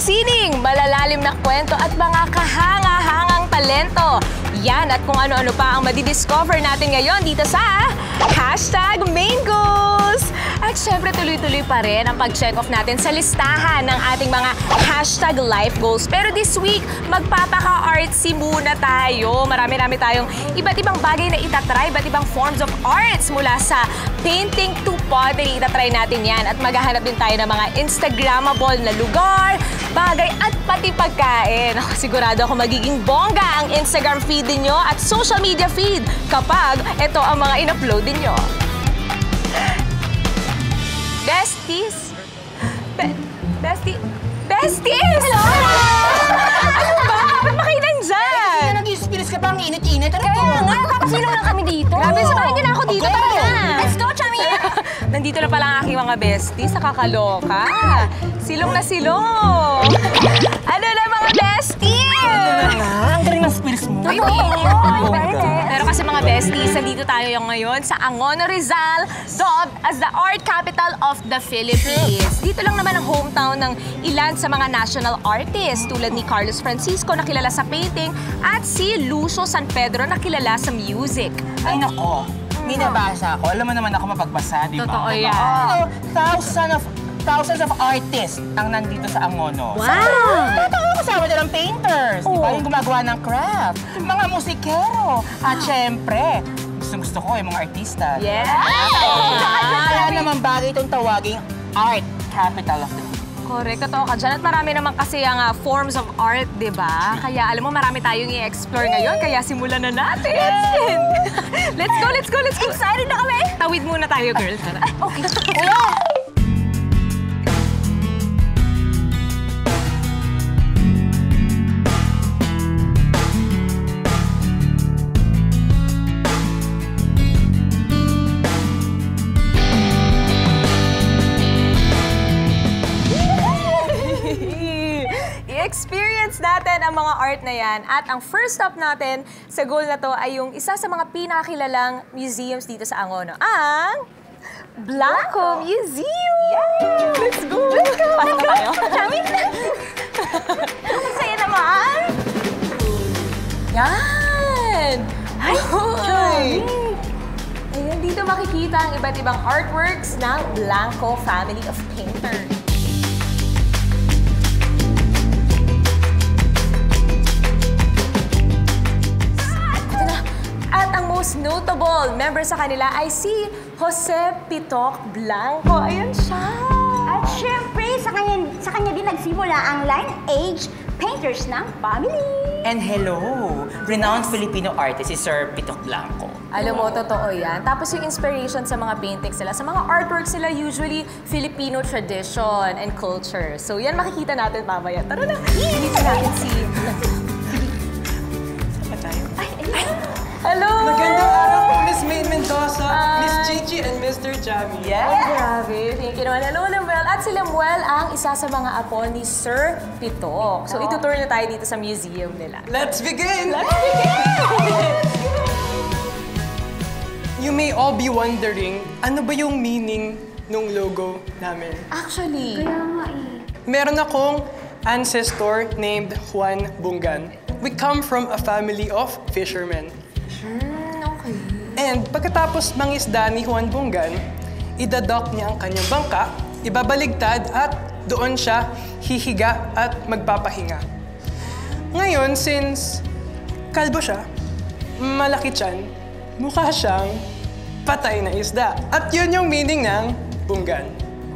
sining, malalalim na kwento at mga kahanga-hangang talento. Yan at kung ano-ano pa ang madidiscover natin ngayon dito sa #Main Goals. At syempre tuloy-tuloy pa rin ang pag-check off natin sa listahan ng ating mga #Life Goals. Pero this week, magpapaka-artsy muna tayo. Marami-rami tayong iba't ibang bagay na itatry, iba't ibang forms of arts mula sa painting to pottery. Itatry natin yan at maghahanap din tayo ng mga Instagrammable na lugar, bagay at pati pagkain. Sigurado ako magiging bongga ang Instagram feed ninyo at social media feed kapag ito ang mga in-upload ninyo. Besties? Besties! Hello! Ano ba? Ba't ba kayo nandyan? Kasi nag-experience ka pa ang init-init. Ano Kaya nga, kapasilong lang kami dito. Grabe, samahin niyo na ako dito. Tara na! Let's go, Chami! Nandito na pala ang aking mga besties. Nakakaloka. Silong na silong! Ano na mga besties? Ang galing ng spirits mo. Pero kasi mga besties, nandito tayo ngayon sa Angono, Rizal, dubbed as the art capital of the Philippines. Dito lang naman ang hometown ng ilan sa mga national artists tulad ni Carlos Francisco na kilala sa painting at si Lucio San Pedro na kilala sa music. Ay nako, may nabasa ako. Alam mo naman ako mapagbasa, di ba? Totoo yan. Thousands of artists ang nandito sa Angono. Wow! Totoo, kasama din ang painters. Di ba? Yung gumagawa ng craft. Mga musikero. At syempre, gusto ko yung mga artista. Yeah! Kaya naman bagay itong tawaging art capital of the Philippines. Correct, totoo ka dyan. At marami naman kasi ang forms of art, di ba? Kaya alam mo, marami tayong i-explore ngayon. Kaya simulan na natin. Let's go, let's go, let's go. Excited na kami. Tawid muna tayo, girl. Tara. Okay. I-experience natin ang mga art na yan. At ang first stop natin sa goal na to ay yung isa sa mga pinakakilalang museums dito sa Angono, ang Blanco Museum! Yeah. Let's go! Let's go! Pasok na tayo. Chami! Ang saya naman! Yan! Ay, Chami! Ayan, dito makikita ang iba't ibang artworks ng Blanco family of painters. At ang most notable member sa kanila ay si Jose Pitok Blanco. Ayan siya! At syempre, sa kanya din nagsimula ang Lineage Painters ng Family. And hello, renowned Filipino artist si Sir Pitok Blanco. Alam mo, totoo yan. Tapos yung inspiration sa mga paintings nila, sa mga artworks nila, usually Filipino tradition and culture. So yan makikita natin mamaya. Tara na! Dito natin si... Hello! Magandang araw po, Miss May Mendoza, Miss Chichi, and Mr. Jamie. Yeah! Ay, grabe. Thank you naman. Hello, Lemuel. At si Lemuel ang isa sa mga apo ni Sir Pitok. So, itutour na tayo dito sa museum nila. Let's begin! Let's begin! You may all be wondering, ano ba yung meaning ng logo namin? Actually, Meron akong ancestor named Juan Bungan. We come from a family of fishermen. okay. And pagkatapos mangisda ni Juan Bungan, idadock niya ang kanyang bangka, ibabaligtad at doon siya hihiga at magpapahinga. Ngayon, since kalbo siya, malaki tiyan, mukha siyang patay na isda. At yun yung meaning ng Bungan.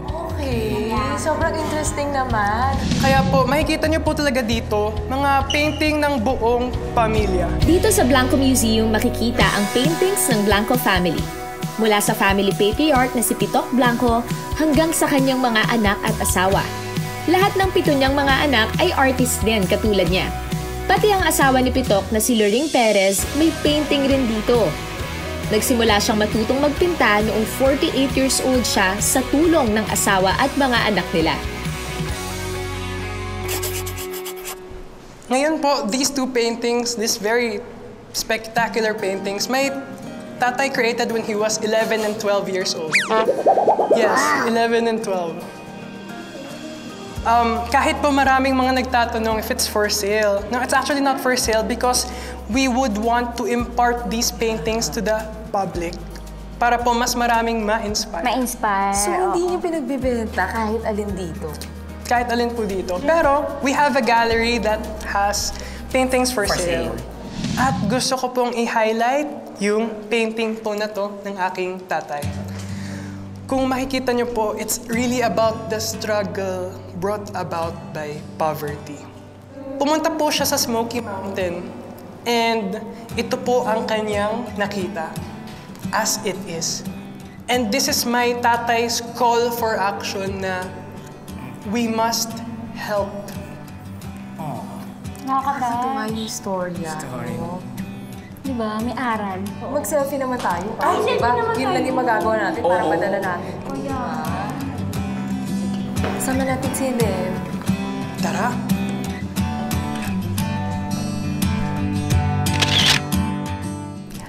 Okay. Sobrang interesting naman. Kaya po, makikita niyo po talaga dito mga painting ng buong pamilya. Dito sa Blanco Museum makikita ang paintings ng Blanco family. Mula sa family patriarch na si Pitok Blanco hanggang sa kanyang mga anak at asawa. Lahat ng 7 niyang mga anak ay artist din katulad niya. Pati ang asawa ni Pitok na si Loring Perez may painting rin dito. Nagsimula siyang matutong magpinta noong 48 years old siya sa tulong ng asawa at mga anak nila. Ngayon po, these 2 paintings, these very spectacular paintings, my tatay created when he was 11 and 12 years old. Yes, 11 and 12. kahit po maraming mga nagtatanong if it's for sale. No, it's actually not for sale because we would want to impart these paintings to the public para po mas maraming ma-inspire. Ma-inspire. So, hindi niyo pinagbibenta kahit alin dito? Kahit alin po dito. Pero, we have a gallery that has paintings for sale. At gusto ko pong i-highlight yung painting po na to ng aking tatay. Kung makikita niyo po, it's really about the struggle brought about by poverty. Pumunta po siya sa Smoky Mountain and ito po ang kanyang nakita as it is. And this is my tatay's call for action na we must help. Nakakatawa yung storya. Diba? May aral. Mag-selfie naman tayo. Ay, selfie diba? naman Yun tayo. lang yung magagawa natin para madala natin. Kuya. Sama natin si Lem. Tara!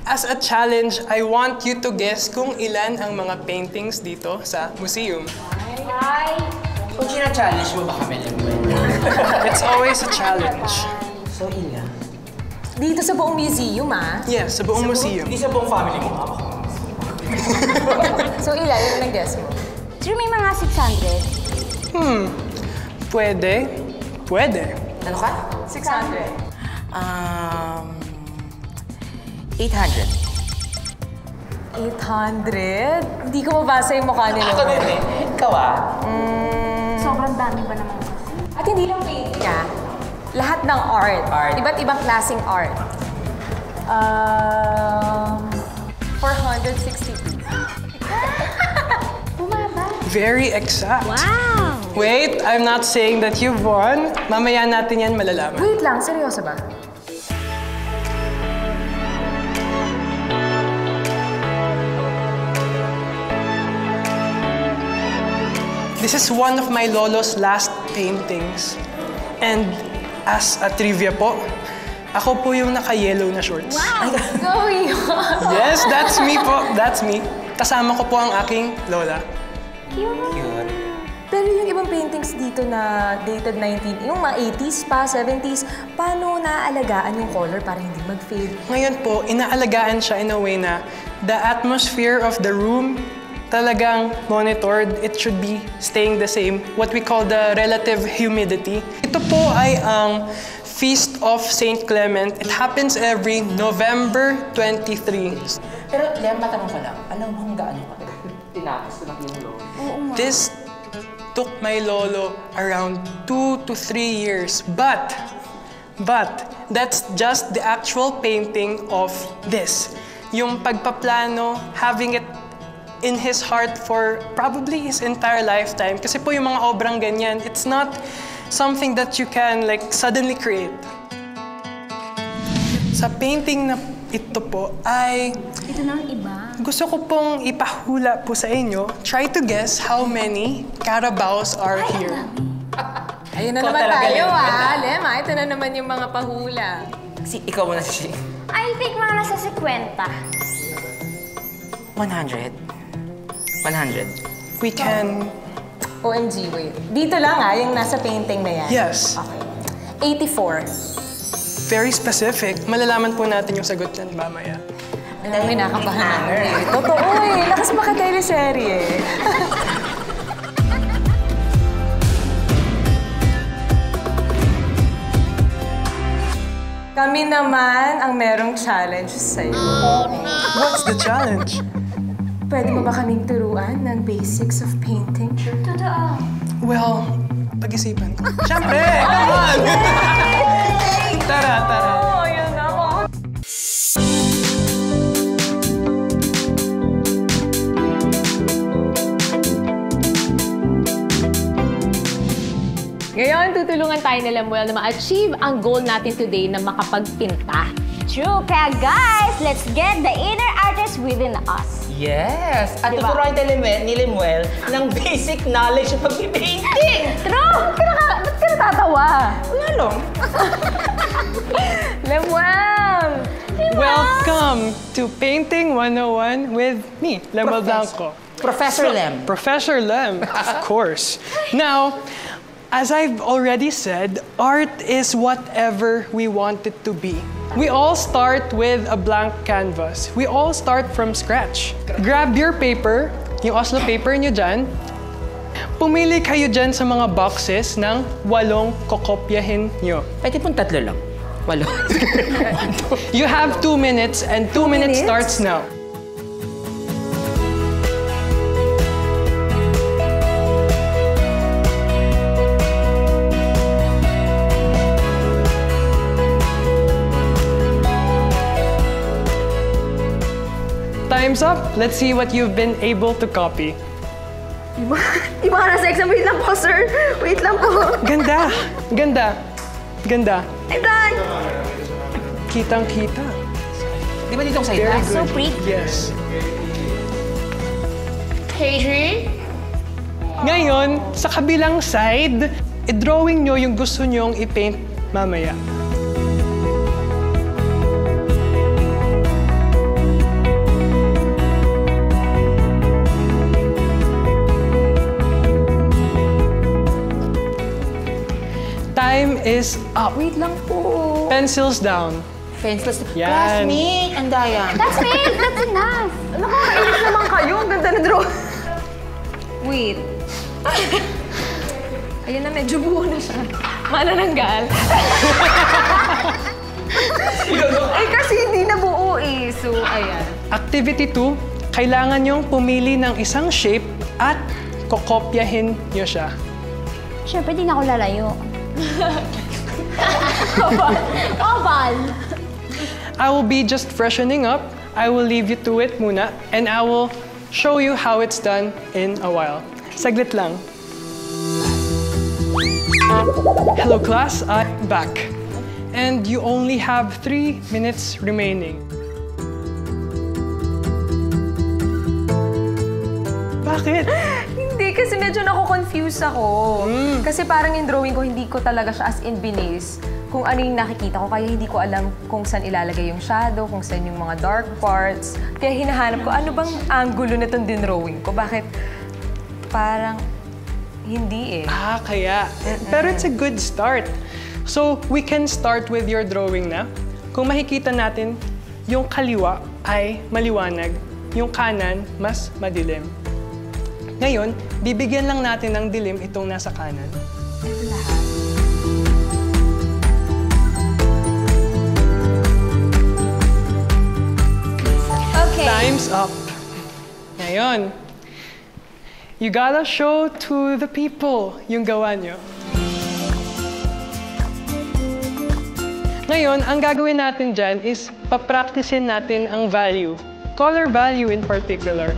As a challenge, I want you to guess kung ilan ang mga paintings dito sa museum. Kung sina-challenge mo ba kami, Lemuel? It's always a challenge. So, Ila. Dito sa buong museum, ah. Yes, sa buong museum. Hindi sa buong family mo. So, ilan yung nag-guess mo? Sure, may mga 600. Pwede. Pwede. Ano ka? 600. 800. 800? Hindi ko mabasa yung mukha nila. Ako din eh. Ikaw ah. Sobrang dami ba naman? At hindi lang painting, ah. Lahat ng art. Art. Iba't ibang klaseng art. 462. Bumaba. Very exact. Wow! Wait, I'm not saying that you've won. Mamaya natin yan malalaman. Wait lang, seryoso ba? This is one of my lolo's last paintings. And as a trivia po, ako po yung naka-yellow na shorts. Go yun! Yes, that's me po. That's me. Kasama ko po ang aking lola. Cute. Pero yung ibang paintings dito na dated 19, yung mga 80s pa, 70s, paano naaalagaan yung color para hindi mag-fade? Ngayon po, inaalagaan siya in a way na the atmosphere of the room talagang monitored. It should be staying the same. What we call the relative humidity. Ito po ay ang Feast of St. Clement. It happens every November 23. Pero, Lem, matanong ko lang. Alam mo kung gaano ka tinapos ko ng yung lolo? This took my lolo around 2 to 3 years. But that's just the actual painting of this. Yung pagpaplano, having it in his heart for probably his entire lifetime. Kasi po yung mga obrang ganyan, it's not something that you can like suddenly create. Sa painting na ito po ay Ito na ang iba. gusto ko pong ipahula po sa inyo. Try to guess how many Carabaos are here. Ayun na Ikaw naman talaga, tayo, Lem. ah. Lem, ah. Ito na naman yung mga pahula. Ikaw muna si I think mga nasa 50. 100. 100. We can... OMG, wait. Dito lang, ah, yung nasa painting na yan. Yes. Okay. 84. Very specific. Malalaman po natin yung sagot niyan mamaya. Alam mo, nakabahan ako eh. Totoo eh. Lakas makateleserye. Kami naman ang merong challenge sa'yo. What's the challenge? Pwede mo ba kaming turuan ng basics of painting? Totoo. Well, pag-isipan ko. Siyempre! Come on! Tara. Oh, yun ako. Ngayon, tutulungan tayo ni Lemuel na ma-achieve ang goal natin today na makapagpinta. True. Kaya guys, let's get the inner artist within us. Yes! At Diba? tuturuan ni Lemuel ng basic knowledge ng pag-painting! True! Ba't ka natatawa? Wala lang. Lemuel! Welcome to Painting 101 with me, Lemuel Blanco. Professor Lem. Professor Lem, of course. Now, As I've already said, art is whatever we want it to be. We all start with a blank canvas. We all start from scratch. Grab your paper, yung Oslo paper nyo dyan. Pumili kayo dyan sa mga boxes ng 8 kokopyahin nyo. Pwede pong 3 lang. 8. You have 2 minutes and 2 minutes starts now. Time's up. Let's see what you've been able to copy. Iba ka nasa exam. Wait lang po, sir. Wait lang po. Ganda! Ganda! Ganda! Done! Kitang-kita. Di ba ditong side Very pass? good. So pretty. Yes. Adrian? Ngayon, sa kabilang side, i-drawing nyo yung gusto nyong i-paint mamaya. Time is up. Wait lang po. Pencils down. Pencils. Yan. Classmate, ang daya. That's it! That's enough! Nakakainis naman kayo. Ang ganda na draw. Wait. Ayun na, medyo buo na siya. Manananggal. Ay, kasi hindi na buo eh. So, ayan. Activity 2, kailangan nyong pumili ng isang shape at kokopyahin nyo siya. Siyempre, di na ako lalayo. Oval! I will be just freshening up. I will leave you to it muna, and I will show you how it's done in a while. Saglit lang. Hello class, I'm back. And you only have 3 minutes remaining. Bakit? Hindi, kasi medyo nako-confuse ako. Kasi parang yung drawing ko, hindi ko talaga siya as in binis kung ano yung nakikita ko. Kaya hindi ko alam kung saan ilalagay yung shadow, kung saan yung mga dark parts. Kaya hinahanap ko, ano bang angulo na itong dinrawing ko? Bakit parang hindi eh. Ah, kaya. Pero it's a good start. So, we can start with your drawing na. Kung makikita natin, yung kaliwa ay maliwanag, yung kanan mas madilim. Ngayon, bibigyan lang natin ng dilim itong nasa kanan. Okay. Time's up. Ngayon, you gotta show to the people yung gawa nyo. Ngayon, ang gagawin natin dyan is papracticein natin ang value. Color value in particular.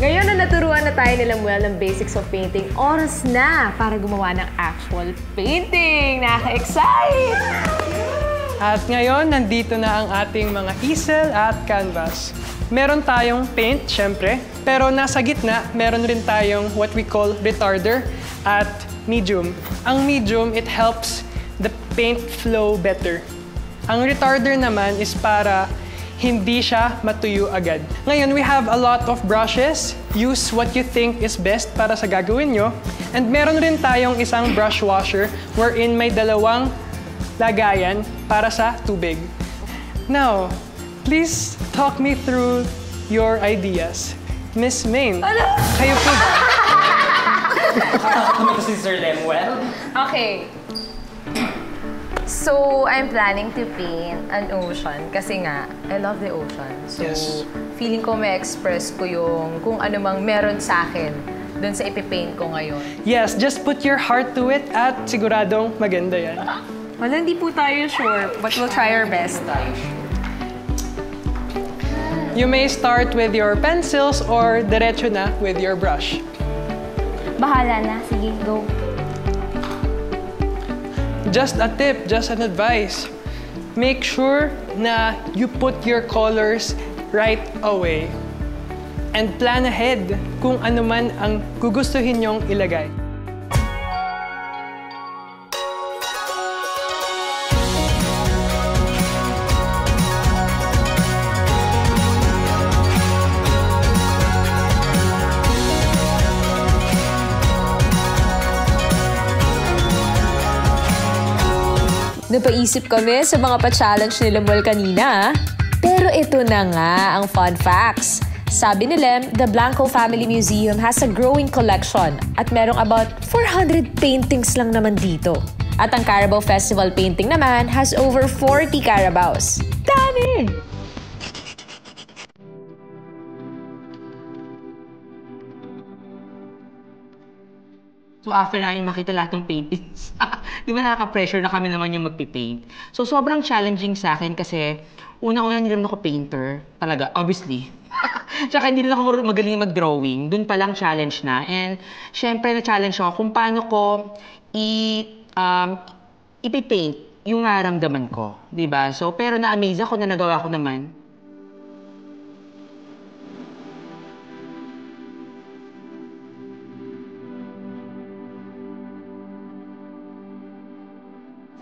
Ngayon na naturuan na tayo nila mula ng basics of painting, oras na para gumawa ng actual painting. Nakaka-excite! At ngayon, nandito na ang ating mga easel at canvas. Meron tayong paint, syempre, pero nasa gitna, meron rin tayong what we call retarder at medium. Ang medium, it helps the paint flow better. Ang retarder naman is para hindi siya matuyo agad. Ngayon, we have a lot of brushes. Use what you think is best para sa gagawin nyo. And meron rin tayong isang brush washer wherein may 2 lagayan para sa tubig. Now, please talk me through your ideas. Miss Maine, kayo po ba? Kami si Sir Lemuel. Okay. So, I'm planning to paint an ocean kasi nga, I love the ocean. So, Yes. feeling ko may express ko yung kung ano mang meron sa akin dun sa ipipaint ko ngayon. Yes, just put your heart to it at siguradong maganda yan. Wala, hindi po tayo sure, but we'll try our best. You may start with your pencils or diretso na with your brush. Bahala na. Sige, go. just a tip, just an advice. Make sure na you put your colors right away. And plan ahead kung ano man ang gugustuhin nyong ilagay. Napaisip kami sa mga pa-challenge ni Lemuel kanina. Pero ito na nga ang fun facts. Sabi ni Lem, the Blanco Family Museum has a growing collection at merong about 400 paintings lang naman dito. At ang Carabao Festival painting naman has over 40 Carabaos. Dami! So after namin makita lahat ng paintings, di ba nakaka-pressure na kami naman yung magpipaint. So sobrang challenging sa akin kasi unang-una hindi naman ako painter. Talaga, obviously. Tsaka hindi rin ako magaling mag-drawing. Doon pa lang challenge na. And syempre na-challenge ako kung paano ko ipipaint yung nararamdaman ko. Di ba? So pero na-amaze ako na nagawa ko naman.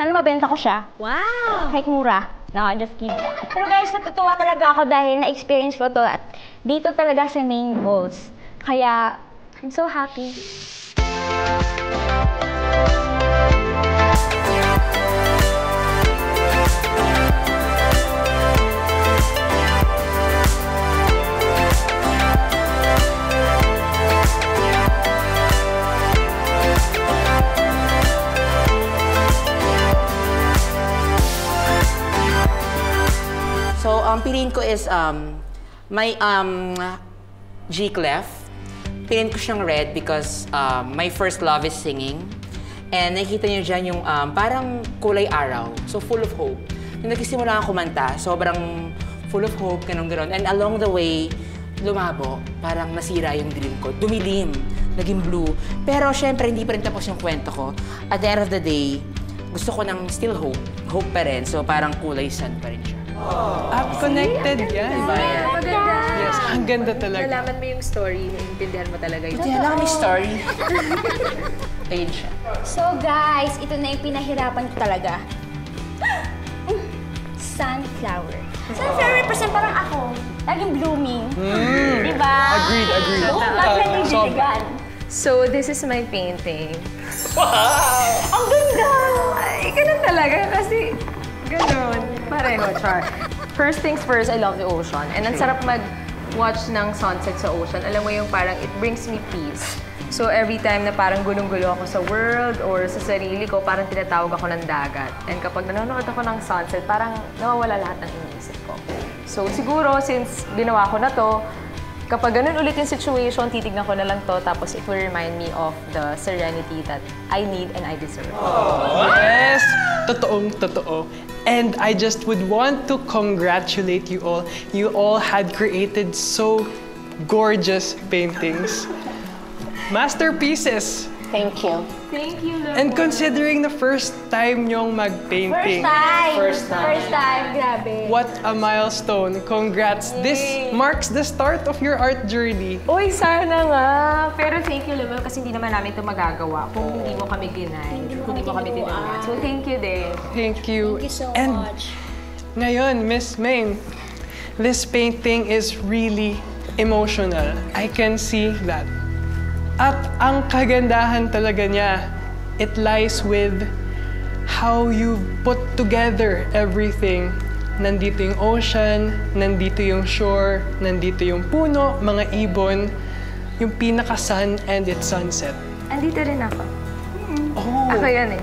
Sana mabenta ko siya. Wow! Kahit mura. No, just kidding. Pero guys, natutuwa talaga ako dahil na-experience ko to at dito talaga sa main goals. Kaya, I'm so happy. So, piliin ko is my G-clef. Piliin ko siyang red because my first love is singing. And nakikita niyo dyan yung parang kulay araw. So, full of hope. Nung nagsisimula ako kumanta, sobrang full of hope, ganun-ganon. And along the way, lumabo, parang nasira yung dream ko. Dumilim, naging blue. Pero syempre, hindi pa rin tapos yung kwento ko. At the end of the day, gusto ko ng still hope. Hope pa rin. So, parang kulay sun pa rin siya. Connected yan. Maganda. Yes, ang ganda talaga. Nalaman mo yung story, naiintindihan mo talaga yun. Hindi alam may story. Ayun siya. So guys, ito na yung pinahirapan ko talaga. Sunflower. Sunflower represent parang ako. Laging blooming. Diba? Agreed. Bakit nagdiligan? So, this is my painting. Ang ganda! Ay, ganun talaga kasi ganun. Pareho, char. First things first, I love the ocean. And ang sarap mag-watch ng sunset sa ocean. Alam mo yung parang it brings me peace. So every time na parang gulong-gulo ako sa world or sa sarili ko, parang tinatawag ako ng dagat. And kapag nanonood ako ng sunset, parang nawawala lahat ng iniisip ko. So siguro, since ginawa ko na to, kapag ganun ulit yung situation, titignan ko na lang to, tapos it will remind me of the serenity that I need and I deserve. Yes! Totoo. And I just would want to congratulate you all. You all had created so gorgeous paintings. Masterpieces! Thank you. Thank you, Lord. And considering the first time nyong mag-painting. First time. Grabe. What a milestone. Congrats. This marks the start of your art journey. Uy, sana nga. Pero thank you, Lemuel, kasi hindi naman namin ito magagawa kung hindi mo kami ginay, kung hindi mo kami tinangan. So, thank you din. Thank you. Thank you so And much. ngayon, Miss Maine, this painting is really emotional. I can see that. At ang kagandahan talaga niya, it lies with how you put together everything. Nandito yung ocean, nandito yung shore, nandito yung puno, mga ibon, yung pinaka-sun and its sunset. Andito rin ako. Oh, Ako yan eh.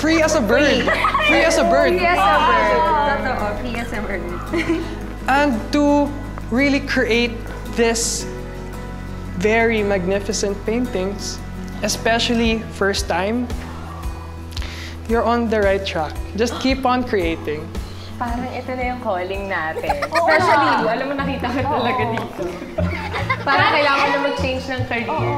free as a bird. Free as a bird. Free as a bird. Totoo, free as a bird. And to really create this very magnificent paintings, especially first time, you're on the right track. Just keep on creating. Parang ito na yung calling natin. Especially you. Alam mo, nakita ko talaga dito. Parang kailangan na mag-change ng career.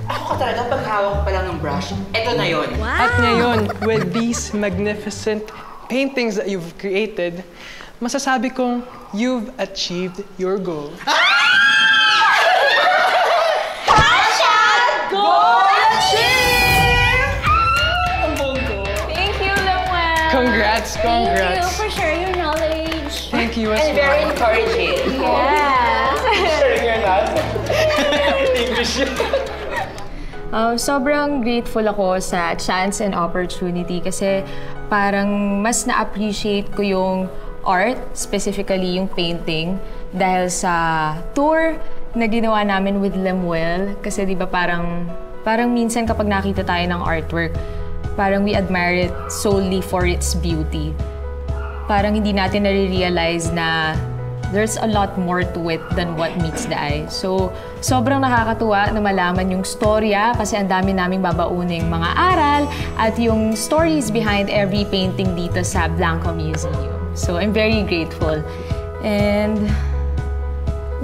Ako talaga pag hawak ko pa lang ng brush, eto na yun. At ngayon, with these magnificent paintings that you've created, masasabi kong you've achieved your goal. Thank you, Lemuel! Congrats, congrats. Thank you for sharing your knowledge. Thank you as And very encouraging. Sobrang grateful ako sa chance and opportunity kasi parang mas na-appreciate ko yung art, specifically yung painting, dahil sa tour na ginawa namin with Lemuel. Kasi di ba parang minsan kapag nakita tayo ng artwork, parang we admire it solely for its beauty. Parang hindi natin nare-realize na there's a lot more to it than what meets the eye. So, sobrang nakakatuwa na malaman yung storya kasi ang dami naming babauning mga aral at yung stories behind every painting dito sa Blanco Museum. So, I'm very grateful. And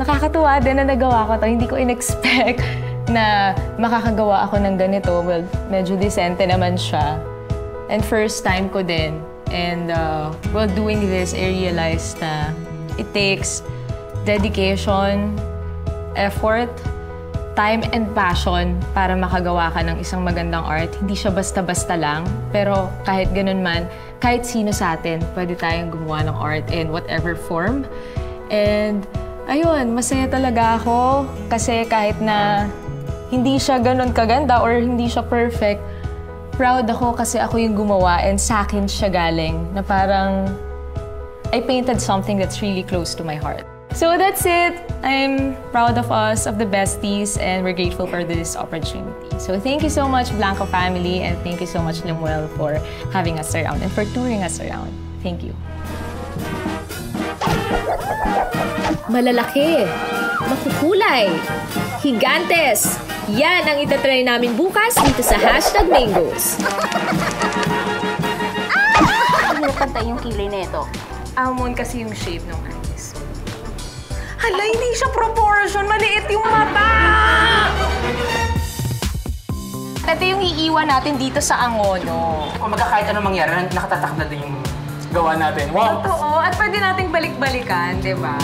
nakakatuwa din na nagawa ko to. Hindi ko in-expect na makakagawa ako ng ganito. Well, medyo decente naman siya. And first time ko din. And while doing this, I realized na it takes dedication, effort, time, and passion para makagawa ka ng isang magandang art. Hindi siya basta-basta lang, pero kahit ganun man, kahit sino sa atin, pwede tayong gumawa ng art in whatever form. And ayun, masaya talaga ako kasi kahit na hindi siya ganun kaganda or hindi siya perfect, proud ako kasi ako yung gumawa and sa akin siya galing na parang I painted something that's really close to my heart. So that's it. I'm proud of us, of the besties, and we're grateful for this opportunity. So thank you so much, Blanco family, and thank you so much, Lemuel, for having us around and for touring us around. Thank you. Malalaki, makukulay, higantes. Yan ang itatry namin bukas dito sa #Mangoes. Ano pantay yung kilay na ito? Almond kasi yung shape ng eyes. Hala, hindi siya proportion. Maliit yung mata! Ito yung iiwan natin dito sa angono. Kung kahit anong mangyari, nakatatak na din yung gawa natin. Wow! Totoo. At pwede nating balik-balikan, di ba?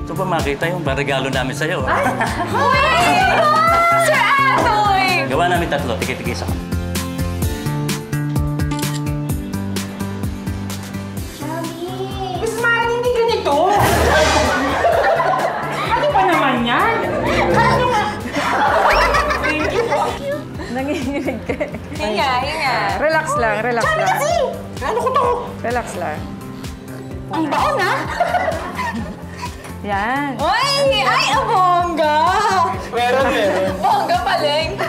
Ito pa makita yung regalo namin sa'yo. Wait! Sir Atoy! Gawa namin 3, tiki-tiki isa. Miss Mari, hindi ganito! Ano pa naman yan? Nanginginig ka. Hinga. Relax lang. Ano ko to? Relax lang. Ang baon, ha? Yan. Ay, ang bongga! Meron. Bongga paling!